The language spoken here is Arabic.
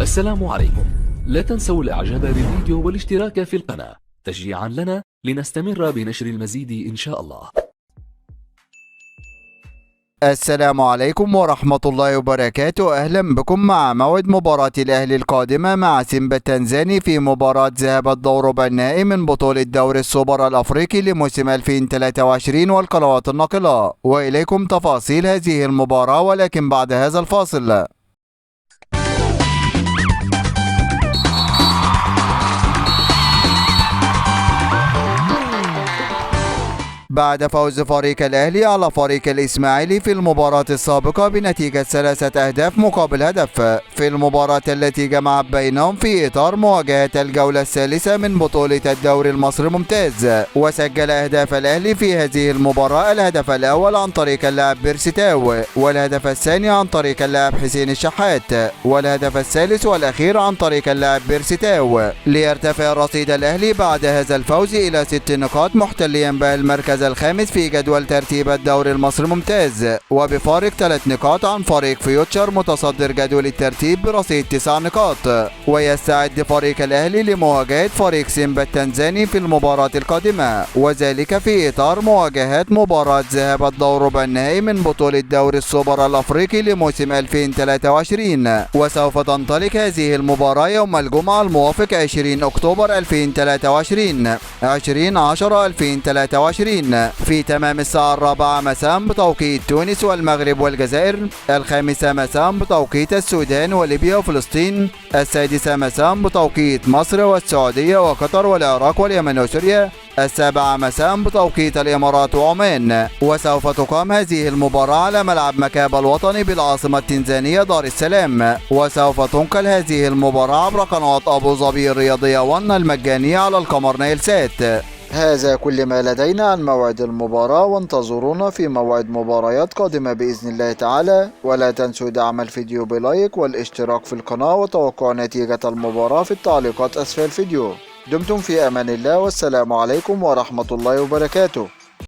السلام عليكم. لا تنسوا الاعجاب بالفيديو والاشتراك في القناة تشجيعا لنا لنستمر بنشر المزيد إن شاء الله. السلام عليكم ورحمة الله وبركاته. أهلا بكم مع موعد مباراة الأهلي القادمة مع سيمبا التنزاني في مباراة ذهاب الدور ربع النهائي من بطولة دوري السوبر الأفريقي لموسم 2023 والقنوات الناقلة. وإليكم تفاصيل هذه المباراة ولكن بعد هذا الفاصل. بعد فوز فريق الأهلي على فريق الإسماعيلي في المباراة السابقة بنتيجة 3 أهداف مقابل هدف في المباراة التي جمعت بينهم في إطار مواجهة الجولة الثالثة من بطولة الدوري المصري الممتاز، وسجل أهداف الأهلي في هذه المباراة الهدف الأول عن طريق اللاعب بيرسيتاو، والهدف الثاني عن طريق اللاعب حسين الشحات، والهدف الثالث والأخير عن طريق اللاعب بيرسيتاو، ليرتفع رصيد الأهلي بعد هذا الفوز إلى 6 نقاط محتليا به المركز الخامس في جدول ترتيب الدوري المصري الممتاز، وبفارق 3 نقاط عن فريق فيوتشر متصدر جدول الترتيب برصيد 9 نقاط. ويستعد فريق الأهلي لمواجهة فريق سيمبا التنزاني في المباراة القادمة، وذلك في إطار مواجهة مباراة ذهاب الدور ربع النهائي من بطولة دوري السوبر الأفريقي لموسم 2023، وسوف تنطلق هذه المباراة يوم الجمعة الموافق 20 أكتوبر 2023 20/10/2023 في تمام الساعة 4 مساء بتوقيت تونس والمغرب والجزائر، 5 مساء بتوقيت السودان وليبيا وفلسطين، 6 مساء بتوقيت مصر والسعودية وقطر والعراق واليمن وسوريا، 7 مساء بتوقيت الإمارات وعمان. وسوف تقام هذه المباراة على ملعب مكابا الوطني بالعاصمة التنزانية دار السلام، وسوف تنقل هذه المباراة عبر قناة أبو ظبي الرياضية 1 المجانية على القمر نايل سات. هذا كل ما لدينا عن موعد المباراة، وانتظرونا في موعد مباريات قادمة بإذن الله تعالى، ولا تنسوا دعم الفيديو بلايك والاشتراك في القناة وتوقع نتيجة المباراة في التعليقات أسفل الفيديو. دمتم في أمان الله، والسلام عليكم ورحمة الله وبركاته.